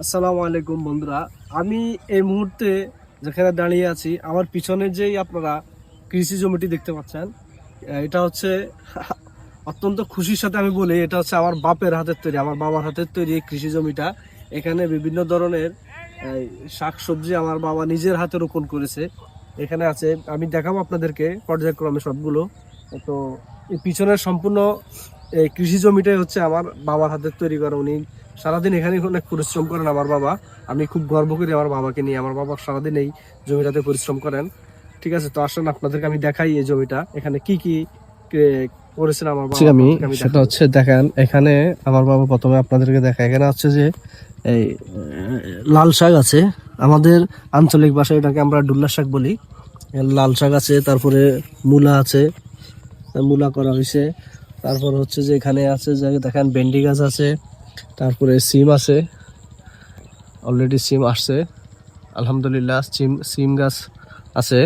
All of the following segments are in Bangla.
আসসালামু আলাইকুম বন্ধুরা। আমি এই মুহূর্তে যেখানে দাঁড়িয়ে আছি, আমার পিছনে যেই আপনারা কৃষি জমিটি দেখতে পাচ্ছেন, এটা হচ্ছে অত্যন্ত খুশির সাথে আমি বলি, এটা হচ্ছে আমার বাপের হাতের তৈরি, আমার বাবার হাতের তৈরি এই কৃষি জমিটা। এখানে বিভিন্ন ধরনের শাক সবজি আমার বাবা নিজের হাতে রোপণ করেছে। এখানে আছে, আমি দেখাবো আপনাদেরকে পর্যায়ক্রমে সবগুলো। তো এই পিছনের সম্পূর্ণ এই কৃষি জমিটাই হচ্ছে আমার বাবার হাতের তৈরি করা। উনি সারাদিন এখানে অনেক পরিশ্রম করেন আমার বাবা। আমি খুব গর্ব করি আমার বাবাকে নিয়ে। আমার বাবা সারাদিন এই জমিটাতে পরিশ্রম করেন। ঠিক আছে, তো আসেন আপনাদেরকে আমি দেখাই এই জমিটা, এখানে কি কি করেছেন আমার বাবা। আমি সেটা হচ্ছে দেখেন, এখানে আমার বাবা প্রথমে আপনাদেরকে দেখায়, এখানে হচ্ছে যে এই লাল শাক আছে, আমাদের আঞ্চলিক ভাষায় এটাকে আমরা ডুল্লা শাক বলি। লাল শাক আছে, তারপরে মূলা আছে, মূলা করা হয়েছে। তারপর হচ্ছে যে এখানে আছে যে দেখেন ভেন্ডি গাছ আছে, তারপরে সিম আছে, অলরেডি সিম আসছে আলহামদুলিল্লাহ। সিম গাছ আছে।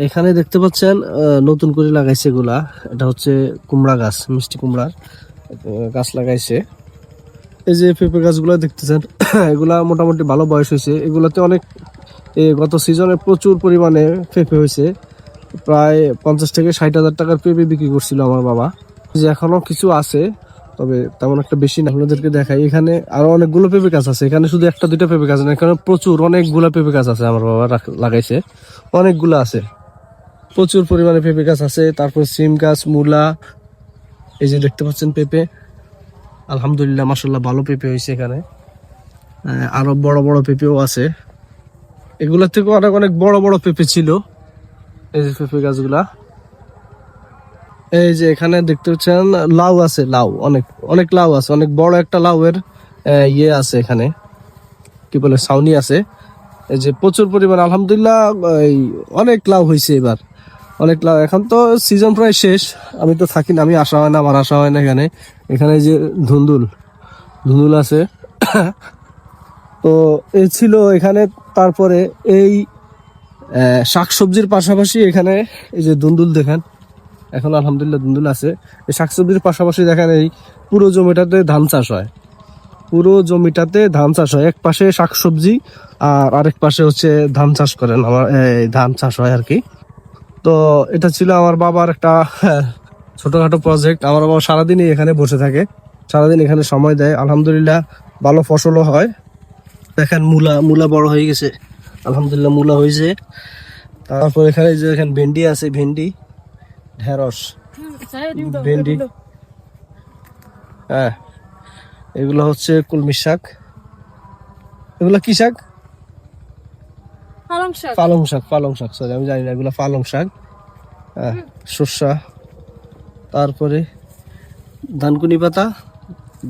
এখানে দেখতে পাচ্ছেন নতুন করে লাগাইছে এগুলা, এটা হচ্ছে কুমড়া গাছ, মিষ্টি কুমড়ার গাছ লাগাইছে। এই যে পেঁপে গাছগুলো দেখতেছেন এগুলা মোটামুটি ভালো বয়স হয়েছে। এগুলাতে অনেক গত সিজনে প্রচুর পরিমাণে পেঁপে হয়েছে, প্রায় 50 থেকে 60 হাজার টাকার পেঁপে বিক্রি করছিল আমার বাবা। যে এখনো কিছু আছে, তবে তেমন একটা বেশি না। আপনাদেরকে দেখাই, এখানে আরো অনেকগুলো পেঁপে গাছ আছে। এখানে শুধু একটা দুইটা পেঁপে গাছ না, এখানে প্রচুর অনেকগুলা পেঁপে গাছ আছে আমার বাবা লাগাইছে, অনেকগুলো আছে, প্রচুর পরিমাণে পেঁপে গাছ আছে। তারপর সিম গাছ, মূলা, এই যে দেখতে পাচ্ছেন পেঁপে, আলহামদুলিল্লাহ মাশাআল্লাহ ভালো পেঁপে হয়েছে এখানে। আরো বড় বড় পেঁপেও আছে, এগুলোর থেকে অনেক অনেক বড় বড় পেঁপে ছিল এই যে পেঁপে গাছগুলা। এই যে এখানে দেখতে পাচ্ছেন লাউ আছে, লাউ অনেক অনেক লাউ আছে, অনেক বড় একটা লাউয়ের ইয়ে আছে এখানে, কি বলে ছাউনি আছে। এই যে প্রচুর পরিমাণ আলহামদুলিল্লাহ এই অনেক লাউ হয়েছে এবার, অনেক লাউ। এখন তো সিজন প্রায় শেষ, আমি তো থাকি না, আমি আসা হয় না, আমার আসা হয় না এখানে। এখানে যে ধুন্দুল ধুন্দুল আছে তো এই ছিল এখানে। তারপরে এই শাকসবজির পাশাপাশি এখানে এই যে ধুন্দুল দেখেন, এখন আলহামদুলিল্লাহ ধুন্দুল আছে। এই শাকসবজির পাশাপাশি দেখেন এই পুরো জমিটাতে ধান চাষ হয়, পুরো জমিটাতে ধান চাষ হয়। এক পাশে শাকসবজি আর আরেক পাশে হচ্ছে ধান চাষ করেন, আমার ধান চাষ হয় আর কি। তো এটা ছিল আমার বাবার একটা ছোটখাটো প্রজেক্ট। আমার বাবা সারাদিনই এখানে বসে থাকে, সারাদিন এখানে সময় দেয়, আলহামদুলিল্লাহ ভালো ফসলও হয়। দেখেন মূলা মূলা বড় হয়ে গেছে, আলহামদুলিল্লাহ মূলা হয়েছে। তারপর এখানে যে দেখেন ভেন্ডি আছে, ভেন্ডি, ঢেঁড়স, ভেন্ডি, হ্যাঁ এগুলো হচ্ছে কলমি শাক। এগুলো কি শাক? পালং শাক, পালং শাক, সরি আমি জানি না, এগুলো পালং শাক। হ্যাঁ, শসা, তারপরে ধানকুনি পাতা,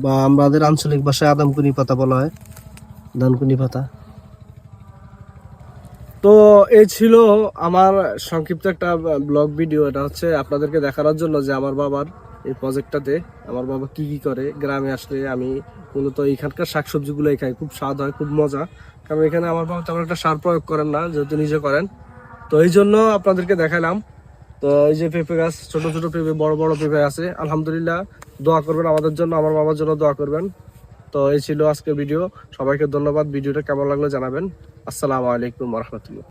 বা আমাদের আঞ্চলিক ভাষায় আদামকুনি পাতা বলা হয়, ধানকুনি পাতা। তো এই ছিল আমার সংক্ষিপ্ত একটা ব্লগ ভিডিও। এটা হচ্ছে আপনাদেরকে দেখানোর জন্য যে আমার বাবার এই প্রজেক্টটাতে আমার বাবা কি কি করে। গ্রামে আসলে আমি মূলত এখানকার শাকসবজিগুলোই খাই, খুব স্বাদ হয়, খুব মজা। কারণ এখানে আমার বাবা তেমন একটা সার প্রয়োগ করেন না, যেহেতু নিজে করেন। তো এই জন্য আপনাদেরকে দেখালাম। তো এই যে পেঁপে গাছ, ছোট ছোট পেঁপে, বড় বড় পেঁপে আছে, আলহামদুলিল্লাহ। দোয়া করবেন আমাদের জন্য, আমার বাবার জন্য দোয়া করবেন। তো এই ছিল আজকের ভিডিও। সবাইকে ধন্যবাদ। ভিডিওটা কেমন লাগলো জানাবেন। আসসালামু আলাইকুম রহমতুল্লাহ।